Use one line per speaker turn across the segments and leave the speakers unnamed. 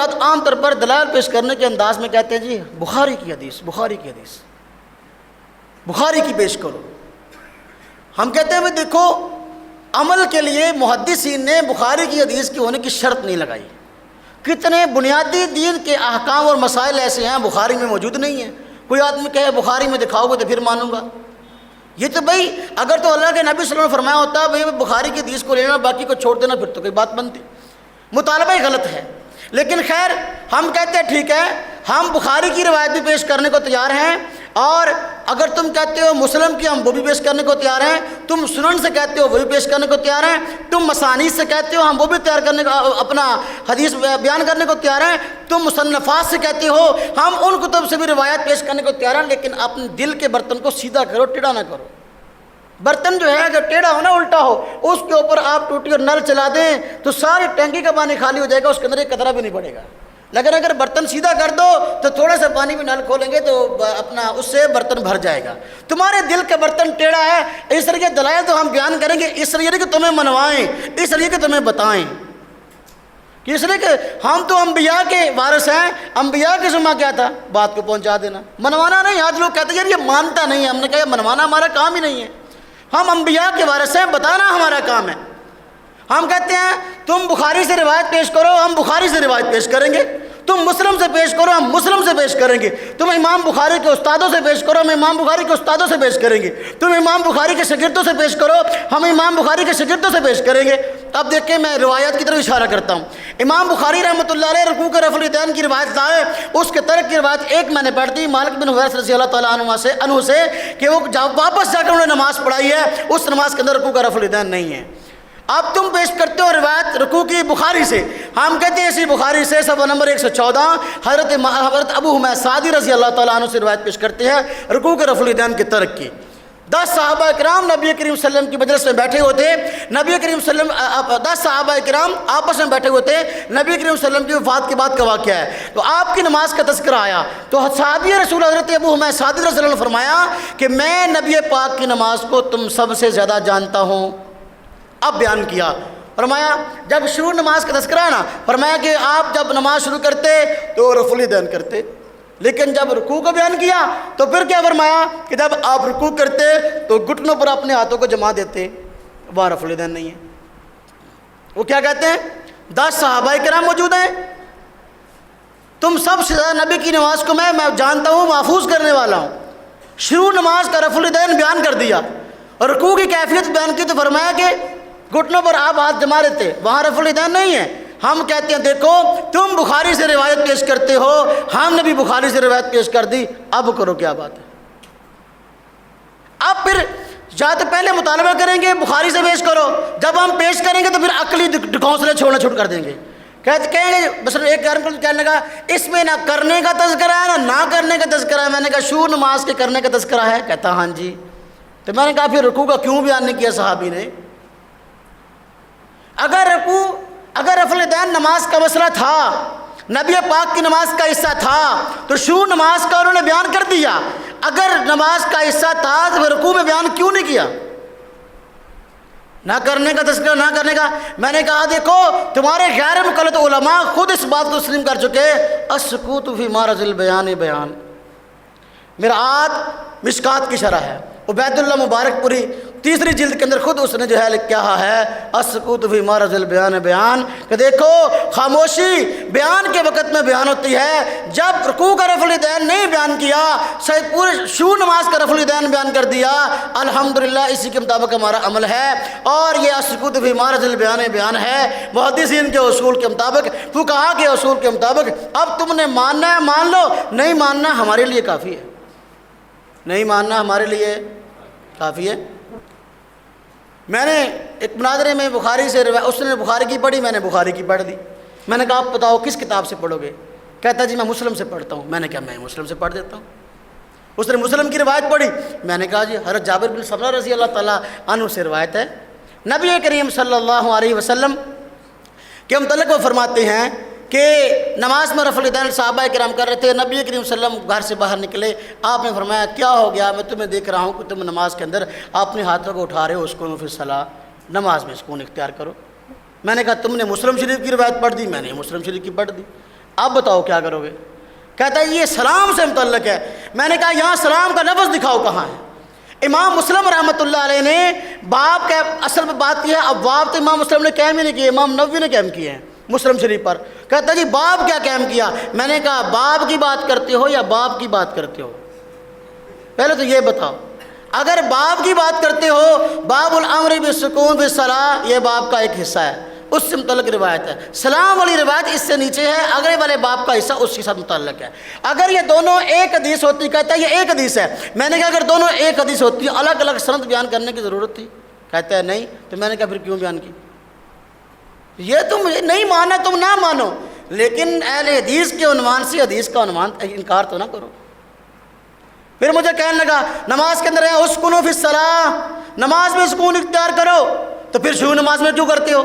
بعد عام طور پر دلائل پیش کرنے کے انداز میں کہتے ہیں جی بخاری کی حدیث، بخاری کی حدیث، بخاری کی پیش کرو۔ ہم کہتے ہیں دیکھو عمل کے لیے محدثین نے بخاری کی حدیث کی ہونے کی شرط نہیں لگائی۔ کتنے بنیادی دین کے احکام اور مسائل ایسے ہیں بخاری میں موجود نہیں ہیں، کوئی آدمی کہے بخاری میں دکھاؤ گے تو پھر مانوں گا۔ یہ تو بھائی اگر تو اللہ کے نبی صلی اللہ علیہ وسلم نے فرمایا ہوتا بھائی بخاری کی حدیث کو لینا باقی کو چھوڑ دینا پھر تو کوئی بات بنتی، مطالبہ ہی غلط ہے۔ لیکن خیر ہم کہتے ہیں ٹھیک ہے ہم بخاری کی روایت بھی پیش کرنے کو تیار ہیں، اور اگر تم کہتے ہو مسلم کی ہم وہ بھی پیش کرنے کو تیار ہیں، تم سنن سے کہتے ہو وہ بھی پیش کرنے کو تیار ہیں، تم مسانید سے کہتے ہو ہم وہ بھی تیار کرنے کو اپنا حدیث بیان کرنے کو تیار ہیں، تم مصنفات سے کہتے ہو ہم ان کتب سے بھی روایت پیش کرنے کو تیار ہیں، لیکن اپنے دل کے برتن کو سیدھا کرو، ٹیڑھا نہ کرو۔ برتن جو ہے اگر ٹیڑھا ہو نا الٹا ہو اس کے اوپر آپ ٹوٹی اور نل چلا دیں تو ساری ٹینکی کا پانی خالی ہو جائے گا، اس کے اندر ایک قطرہ بھی نہیں پڑے گا۔ لیکن اگر برتن سیدھا کر دو تو تھوڑا سا پانی بھی نل کھولیں گے تو اپنا اس سے برتن بھر جائے گا۔ تمہارے دل کا برتن ٹیڑھا ہے، اس طرح کے دلائل تو ہم بیان کریں گے اس لیے کہ تمہیں منوائیں، اس لیے کہ تمہیں بتائیں، کہ اس لیے کہ ہم تو انبیاء کے وارث ہیں، انبیاء کی ذمہ کیا تھا بات کو پہنچا دینا، منوانا نہیں۔ آج لوگ کہتے ہیں یار یہ مانتا نہیں ہے، ہم نے کہا منوانا ہمارا کام ہی نہیں ہے، ہم انبیاء کے وارث ہیں، بتانا ہمارا کام ہے۔ ہم کہتے ہیں تم بخاری سے روایت پیش کرو، ہم بخاری سے روایت پیش کریں گے، تم مسلم سے پیش کرو، ہم مسلم سے پیش کریں گے، تم امام بخاری کے استادوں سے پیش کرو، ہم امام بخاری کے استادوں سے پیش کریں گے، تم امام بخاری کے شاگردوں سے پیش کرو، ہم امام بخاری کے شاگردوں سے پیش کریں گے۔ اب دیکھیں میں روایت کی طرف اشارہ کرتا ہوں۔ امام بخاری رحمۃ اللہ علیہ رکوع کے رفع الیدین کی روایت لائے، اس کے ترک کی روایت ایک میں نے پڑھ دی مالک بن حویرث رضی اللہ تعالیٰ عنہ سے کہ وہ واپس جا کر انہوں نے نماز پڑھائی ہے، اس نماز کے اندر رکوع کا رفع الیدین نہیں ہے۔ اب تم پیش کرتے ہو روایت رکوع کی بخاری سے، ہم کہتے ہیں اسی بخاری سے صفحہ نمبر 114 حضرت ابو حمید سعدی رضی اللہ تعالیٰ عنہ سے روایت پیش کرتے ہیں رکوع کے رفع الیدین کے ترک کی۔ 10 صحابہ کرام نبی کریم صلی اللہ علیہ وسلم کی مجلس میں بیٹھے ہوئے تھے، نبی کریم صلی اللہ علیہ وسلم 10 صحابہ کرام آپس میں بیٹھے ہوئے تھے، نبی کریم صلی اللہ علیہ وسلم کی وفات کے بعد کا واقعہ ہے، تو آپ کی نماز کا تذکرہ آیا تو صحابی رسول حضرت ابو حمید سعدی رضی اللہ عنہ نے فرمایا کہ میں نبی پاک کی نماز کو تم سب سے زیادہ جانتا ہوں۔ اب بیان کیا، فرمایا جب شروع نماز کا تذکرہ ہے نا، فرمایا کہ آپ جب نماز شروع کرتے تو رفع الیدین کرتے، لیکن جب رکوع کو بیان کیا تو پھر کیا فرمایا کہ جب آپ رکوع کرتے تو گھٹنوں پر اپنے ہاتھوں کو جما دیتے، وہاں رفع الیدین نہیں ہے۔ وہ کیا کہتے ہیں 10 صحابہ کرام موجود ہیں، تم سب سے زیادہ نبی کی نماز کو میں جانتا ہوں، محفوظ کرنے والا ہوں۔ شروع نماز کا رفع الیدین بیان کر دیا اور رکوع کی کیفیت بیان کی تو فرمایا کہ گھٹنوں پر آپ ہاتھ جما لیتے، وہاں رفع الیدین نہیں ہے۔ ہم کہتے ہیں دیکھو تم بخاری سے روایت پیش کرتے ہو، ہم نے بھی بخاری سے روایت پیش کر دی، اب کرو کیا بات ہے۔ اب پھر یا تو پہلے مطالبہ کریں گے بخاری سے پیش کرو، جب ہم پیش کریں گے تو پھر عقلی ڈھکوسلے چھوڑنا چھوڑ کر دیں گے، کہیں گے بس ایک کہنے لگا اس میں نہ کرنے کا تذکرہ ہے نہ کرنے کا تذکرہ ہے۔ میں نے کہا شروع نماز کے کرنے کا تذکرہ ہے، کہتا ہاں جی۔ تو میں نے کہا پھر رکوع کا کیوں بیان نہیں کیا صحابی نے؟ اگر رفع الیدین نماز کا مسئلہ تھا، نبی پاک کی نماز کا حصہ تھا تو شروع نماز کا انہوں نے بیان کر دیا، اگر نماز کا حصہ تھا تو پھر رکوع میں بیان کیوں نہیں کیا؟ نہ کرنے کا تذکرہ نہ کرنے کا۔ میں نے کہا دیکھو تمہارے غیر مقلد علماء خود اس بات کو تسلیم کر چکے، السکوت فی معرض البیان بیان۔ مرآت مشکات کی شرح ہے، عبید اللہ مبارک پوری 3 جلد کے اندر خود اس نے جو ہے کہا ہے السکوت فی معرض البیان بیان، کہ دیکھو خاموشی بیان کے وقت میں بیان ہوتی ہے۔ جب رکوع کا رفع الیدین نہیں بیان کیا، پورے شروع نماز کا رفع الیدین بیان کر دیا، الحمدللہ اسی کے مطابق ہمارا عمل ہے، اور یہ السکوت فی معرض البیان بیان ہے محدثین کے اصول کے مطابق، فقہا کے اصول کے مطابق۔ اب تم نے ماننا ہے مان لو، نہیں ماننا ہمارے لیے کافی ہے، نہیں ماننا ہمارے لیے کافی ہے۔ میں نے ایک مناظرے میں بخاری سے اس نے بخاری کی پڑھی، میں نے بخاری کی پڑھ دی۔ میں نے کہا آپ بتاؤ کس کتاب سے پڑھو گے؟ کہتا جی میں مسلم سے پڑھتا ہوں۔ میں نے کہا میں مسلم سے پڑھ دیتا ہوں۔ اس نے مسلم کی روایت پڑھی، میں نے کہا جی حضرت جابر بن سمرہ رضی اللہ تعالیٰ عنہ سے روایت ہے، نبی کریم صلی اللہ علیہ وسلم کے متعلق وہ فرماتے ہیں کہ نماز میں رفع الیدین صحابہ کرام کر رہے تھے، نبی کریم صلی اللہ علیہ وسلم گھر سے باہر نکلے، آپ نے فرمایا کیا ہو گیا؟ میں تمہیں دیکھ رہا ہوں کہ تم نماز کے اندر اپنے ہاتھوں کو اٹھا رہے ہو، سکون فی الصلاۃ، نماز میں سکون اختیار کرو۔ میں نے کہا تم نے مسلم شریف کی روایت پڑھ دی؟ میں نے مسلم شریف کی پڑھ دی۔ آپ بتاؤ کیا کرو گے؟ کہتا ہے یہ سلام سے متعلق ہے۔ میں نے کہا یہاں سلام کا لفظ دکھاؤ کہاں ہے؟ امام مسلم رحمۃ اللہ علیہ نے باب کا اصل میں بات یہ ہے، ابواب تو امام مسلم نے قائم ہی نہیں کیے، امام نووی نے قائم کیے ہیں مسلم شریف پر۔ کہتا ہے جی باب کیا قائم کیا؟ میں نے کہا باب کی بات کرتے ہو یا باب کی بات کرتے ہو؟ پہلے تو یہ بتاؤ۔ اگر باب کی بات کرتے ہو، باب الامر بالسکون بالصلاۃ، یہ باب کا ایک حصہ ہے، اس سے متعلق روایت ہے۔ سلام والی روایت اس سے نیچے ہے، اگلے والے باب کا حصہ اس کے ساتھ متعلق ہے۔ اگر یہ دونوں ایک حدیث ہوتی، کہتا ہے یہ ایک حدیث ہے۔ میں نے کہا اگر دونوں ایک حدیث ہوتی الگ الگ سند بیان کرنے کی ضرورت تھی؟ کہتا ہے نہیں۔ تو میں نے کہا پھر کیوں بیان کی؟ یہ تم نہیں مانا، تم نہ مانو، لیکن اہل حدیث کے عنوان سے حدیث کا عنوان انکار تو نہ کرو۔ پھر مجھے کہنے لگا نماز کے اندر ہے اسکنوا فی الصلاۃ، نماز میں سکون اختیار کرو، تو پھر شروع نماز میں کیوں کرتے ہو؟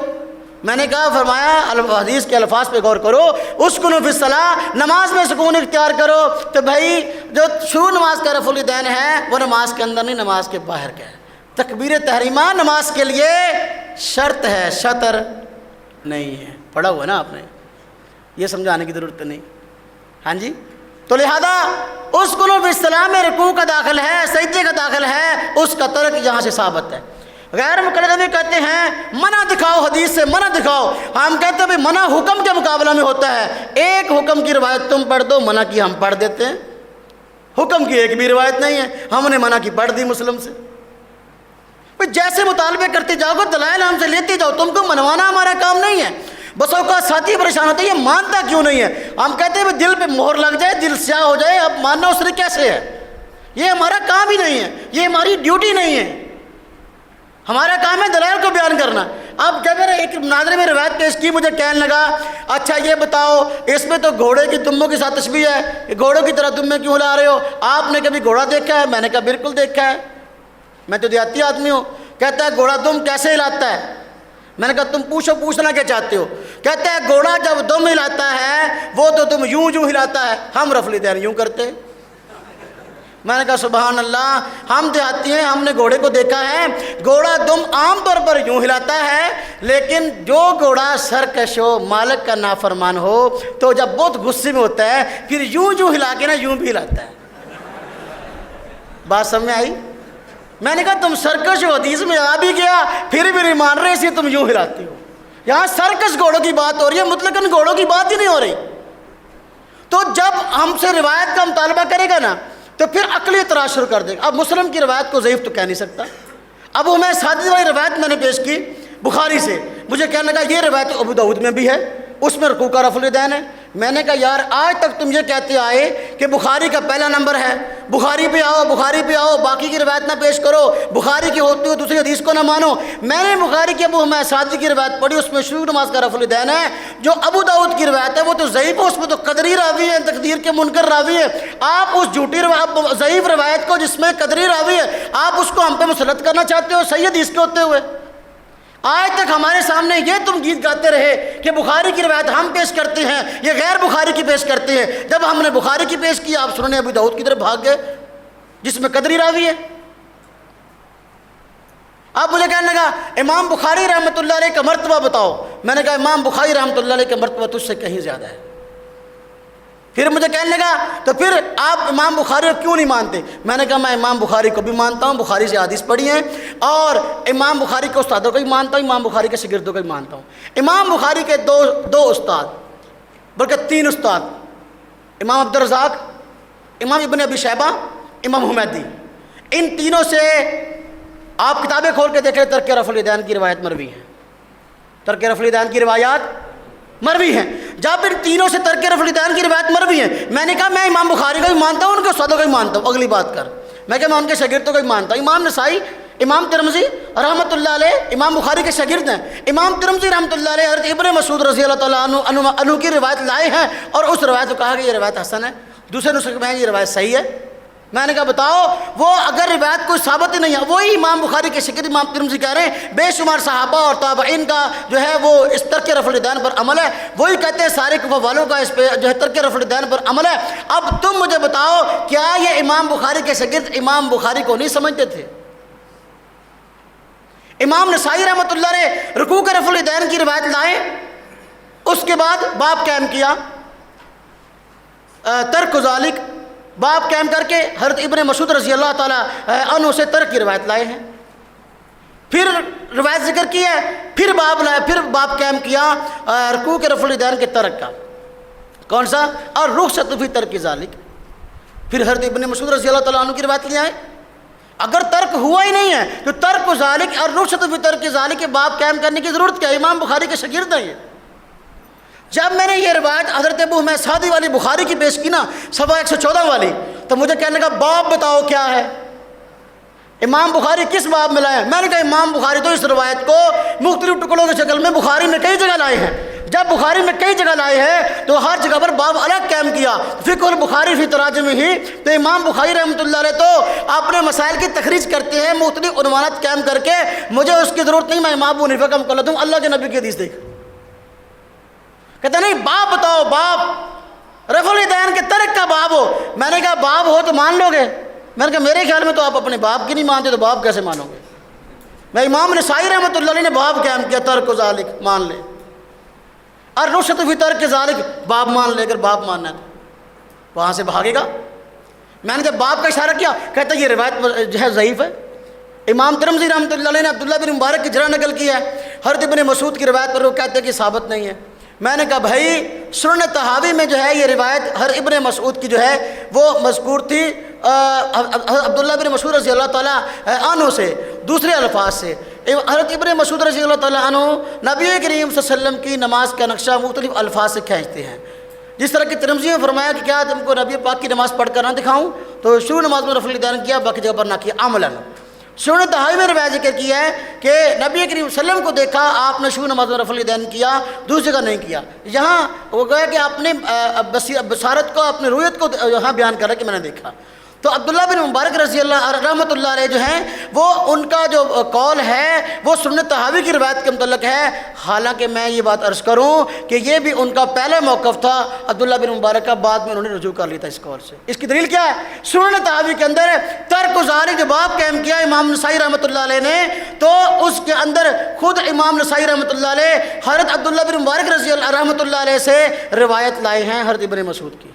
میں نے کہا فرمایا حدیث کے الفاظ پہ غور کرو، اسکنوا فی الصلاۃ، نماز میں سکون اختیار کرو، تو بھائی جو شروع نماز کا رفع الیدین ہے وہ نماز کے اندر نہیں، نماز کے باہر کا ہے۔ تکبیر تحریمہ نماز کے لیے شرط ہے، شطر نہیں ہے۔ پڑھا ہوا نا آپ نے، یہ سمجھانے کی ضرورت نہیں۔ ہاں جی، تو لہذا اسکنوا فی الصلاۃ میں رکوع کا داخل ہے، سجدے کا داخل ہے، اس کا ترک یہاں سے ثابت ہے۔ غیر مقلد بھی کہتے ہیں منع دکھاؤ، حدیث سے منع دکھاؤ۔ ہم کہتے ہیں بھائی منع حکم کے مقابلہ میں ہوتا ہے، ایک حکم کی روایت تم پڑھ دو، منع کی ہم پڑھ دیتے ہیں۔ حکم کی ایک بھی روایت نہیں ہے، ہم نے منع کی پڑھ دی مسلم سے۔ جیسے مطالبے کرتے جاؤ گے دلائل ہم سے لیتے جاؤ، تم کو منوانا ہمارا کام نہیں ہے۔ بس اوقات ساتھی پریشان ہوتے ہیں یہ مانتا کیوں نہیں ہے؟ ہم کہتے ہیں دل پہ مہر لگ جائے، دل سیاہ ہو جائے، اب ماننا اس نے کیسے ہے؟ یہ ہمارا کام ہی نہیں ہے، یہ ہماری ڈیوٹی نہیں ہے۔ ہمارا کام ہے دلائل کو بیان کرنا۔ اب جب میرے ایک مناظرے میں روایت پیش کی، مجھے کہنے لگا اچھا یہ بتاؤ اس میں تو گھوڑے کی دموں کے ساتھ تشبیہ ہے، کہ گھوڑوں کی طرح دمیں کیوں ہلا رہے ہو؟ آپ نے کبھی گھوڑا دیکھا ہے؟ میں نے کہا بالکل دیکھا ہے، میں تو دیہاتی آدمی ہوں۔ کہتا ہے گھوڑا دم کیسے ہلاتا ہے؟ میں نے کہا تم پوچھنا کیا چاہتے ہو؟ کہتا ہے گھوڑا جب دم ہلاتا ہے وہ تو تم یوں ہلاتا ہے، ہم رفع الیدین یوں کرتے۔ میں نے کہا سبحان اللہ، ہم دیہاتی ہیں، ہم نے گھوڑے کو دیکھا ہے، گھوڑا دم عام طور پر یوں ہلاتا ہے، لیکن جو گھوڑا سرکش ہو، مالک کا نافرمان ہو، تو جب بہت غصے میں ہوتا ہے پھر یوں ہلا کے نا یوں بھی ہلاتا ہے۔ بات سمجھ میں آئی؟ میں نے کہا تم سرکش ہو، حدیث میں آ بھی گیا، پھر بھی نہیں مان رہے، اس لیے تم یوں ہلاتے ہو۔ یہاں سرکش گھوڑوں کی بات ہو رہی ہے، مطلقاً گھوڑوں کی بات ہی نہیں ہو رہی۔ تو جب ہم سے روایت کا مطالبہ کرے گا نا تو پھر عقلی اعتراض شروع کر دے گا۔ اب مسلم کی روایت کو ضعیف تو کہہ نہیں سکتا۔ اب وہ میں سادی والی روایت میں نے پیش کی بخاری سے، مجھے کہنے لگا یہ روایت ابو داؤد میں بھی ہے، اس میں رکوع کا رفع الیدین ہے۔ میں نے کہا یار آج تک تم یہ کہتے آئے کہ بخاری کا پہلا نمبر ہے، بخاری پہ آؤ، بخاری پہ آؤ، باقی کی روایت نہ پیش کرو، بخاری کی ہوتی ہو دوسری حدیث کو نہ مانو۔ میں نے بخاری کی ابو حمید سعدی کی روایت پڑھی، اس میں شروع نماز کا رفع الیدین ہے۔ جو ابو داؤد کی روایت ہے وہ تو ضعیف ہے، اس میں تو قدری راوی ہے، تقدیر کے منکر راوی ہے۔ آپ اس جھوٹی ضعیف روایت کو جس میں قدری راوی ہے، آپ اس کو ہم پہ مسلط کرنا چاہتے ہو صحیح حدیث کے ہوتے ہوئے؟ آج تک ہمارے سامنے یہ تم گیت گاتے رہے کہ بخاری کی روایت ہم پیش کرتے ہیں، یہ غیر بخاری کی پیش کرتے ہیں۔ جب ہم نے بخاری کی پیش کی آپ سننے ابو داؤد کی طرف بھاگ گئے جس میں قدری راوی ہے۔ آپ مجھے کہنے لگا امام بخاری رحمۃ اللہ علیہ کا مرتبہ بتاؤ۔ میں نے کہا امام بخاری رحمۃ اللہ علیہ کا مرتبہ تجھ سے کہیں زیادہ ہے۔ پھر مجھے کہنے لگا تو پھر آپ امام بخاری کو کیوں نہیں مانتے؟ میں نے کہا میں امام بخاری کو بھی مانتا ہوں، بخاری سے حدیث پڑھی ہیں، اور امام بخاری کے استادوں کو بھی مانتا ہوں، امام بخاری کے شاگردوں کو بھی مانتا ہوں۔ امام بخاری کے دو استاد بلکہ 3 استاد، امام عبدالرزاق، امام ابن ابی شیبہ، امام حمیدی، ان تینوں سے آپ کتابیں کھول کے دیکھیں ترک رفع الیدین کی روایت مروی ہے، ترک رفع الیدین کی روایات مروی ہیں۔ جب ان تینوں سے ترک رفع الیدین کی روایت مروی ہیں، میں نے کہا میں امام بخاری کو بھی مانتا ہوں، ان کے استادوں کو بھی مانتا ہوں۔ اگلی بات کر، میں کہ میں ان کے شاگردوں کو بھی مانتا ہوں۔ امام نسائی، امام ترمذی رحمۃ اللہ علیہ امام بخاری کے شاگرد ہیں۔ امام ترمذی رحمۃ اللہ علیہ حضرت ابن مسعود رضی اللہ تعالیٰ عنہ کی روایت لائے ہیں، اور اس روایت کو کہا کہ یہ روایت حسن ہے، دوسرے نسخے میں یہ روایت صحیح ہے۔ میں نے کہا بتاؤ، وہ اگر روایت کوئی ثابت ہی نہیں ہے، وہی امام بخاری کے شاگرد امام ترمذی کہہ رہے ہیں بے شمار صحابہ اور تابعین کا جو ہے وہ اس ترک رفع الیدین پر عمل ہے، وہی کہتے ہیں سارے کوفہ والوں کا اس پہ جو ہے ترک رفع الیدین پر عمل ہے۔ اب تم مجھے بتاؤ کیا یہ امام بخاری کے شاگرد امام بخاری کو نہیں سمجھتے تھے؟ امام نسائی رحمۃ اللہ علیہ رکوع کے رفع الیدین کی روایت لائے، اس کے بعد باب قائم کیا، ترک ذالک باب قائم کر کے حضرت ابن مسعود رضی اللہ تعالیٰ عنہ سے ترک کی روایت لائے ہیں. پھر روایت ذکر کی ہے، پھر باب قائم کیا رکوع کے رفع الیدین کے ترک کا. کون سا؟ اور رخصت فی ترک ذالک. پھر حضرت ابن مسعود رضی اللہ تعالیٰ عنہ کی روایت لے آئے. اگر ترک ہوا ہی نہیں ہے تو ترک ذالک اور رخصت فی ترک ذالک کے باب قائم کرنے کی ضرورت کیا ہے؟ امام بخاری کے شاگرد ہیں یہ. جب میں نے یہ روایت حضرت ابو حمید سعدی والی بخاری کی پیش کی نا، صفحہ 114 والی، تو مجھے کہنے کا باب بتاؤ کیا ہے، امام بخاری کس باب میں لائے ہیں؟ میں نے کہا امام بخاری تو اس روایت کو مختلف ٹکڑوں کی شکل میں بخاری میں کئی جگہ لائے ہیں. جب بخاری میں کئی جگہ لائے ہیں تو ہر جگہ پر باب الگ قائم کیا. فقہ البخاری فی تراجم ہی، تو امام بخاری رحمۃ اللہ علیہ تو اپنے مسائل کی تخریج کرتے ہیں مختلف عنوانات قائم کر کے. مجھے اس کی ضرورت نہیں، میں امام ابو حنیفہ کا مقلد ہوں، اللہ کے نبی کی حدیث دیکھ. کہتا نہیں باب بتاؤ، باب رفع الیدین کے ترک کا باب ہو. میں نے کہا باب ہو تو مان لو گے؟ میں نے کہا میرے خیال میں تو آپ اپنے باپ کی نہیں مانتے، تو باب کیسے مانو گے؟ میں امام نسائی رحمۃ اللہ علیہ نے باب قائم کیا ترک ذالک مان لے، اور رخصت فی ترک ذالک باب مان لے. اگر باب ماننا ہے تو وہاں سے بھاگے گا. میں نے جب باب کا اشارہ کیا، کہتا یہ روایت جو ہے ضعیف ہے. امام ترمذی رحمۃ اللہ علیہ نے عبداللہ بن مبارک کی جرح نقل کی ہے حضرت ابن مسعود کی روایت پر، وہ کہتے ہیں کہ ثابت نہیں ہے. میں نے کہا بھائی سنن طحاوی میں جو ہے یہ روایت ہر ابن مسعود کی جو ہے وہ مذکور تھی عبداللہ بن مسعود رضی اللہ تعالیٰ عنہ سے دوسرے الفاظ سے. حضرت ابن مسعود رضی اللہ تعالیٰ عنہ نبی کریم صلی اللہ علیہ وسلم کی نماز کا نقشہ مختلف الفاظ سے کھینچتے ہیں. جس طرح کہ ترمذی میں فرمایا کہ کیا تم کو نبی پاک کی نماز پڑھ کر نہ دکھاؤں، تو شروع نماز میں رفع الیدین کیا، باقی جگہ پر نہ کیا عملاً. سنن طحاوی میں روایت ذکر کیا ہے کہ نبی کریم صلی اللہ علیہ وسلم کو دیکھا آپ نے شروع نماز میں رفع الیدین کیا، دوسری جگہ نہیں کیا. یہاں وہ گویا کہ آپ نے بصارت کو، اپنی رویت کو یہاں بیان کر رہا کہ میں نے دیکھا. تو عبداللہ بن مبارک رضی اللہ رحمۃ اللہ علیہ جو ہیں وہ ان کا جو قول ہے وہ سنن طحاوی کی روایت کے متعلق ہے. حالانکہ میں یہ بات عرض کروں کہ یہ بھی ان کا پہلا موقف تھا عبداللہ بن مبارک کا، بعد میں انہوں نے رجوع کر لیا تھا اس قول سے. اس کی دلیل کیا ہے؟ سنن طحاوی کے اندر ترک ذالک جو باب قائم کیا امام نسائی رحمۃ اللہ علیہ نے، تو اس کے اندر خود امام نسائی رحمۃ اللہ علیہ حضرت عبداللہ بن مبارک رضی اللہ رحمۃ اللہ علیہ سے روایت لائے ہیں حضرت ابن مسعود کی.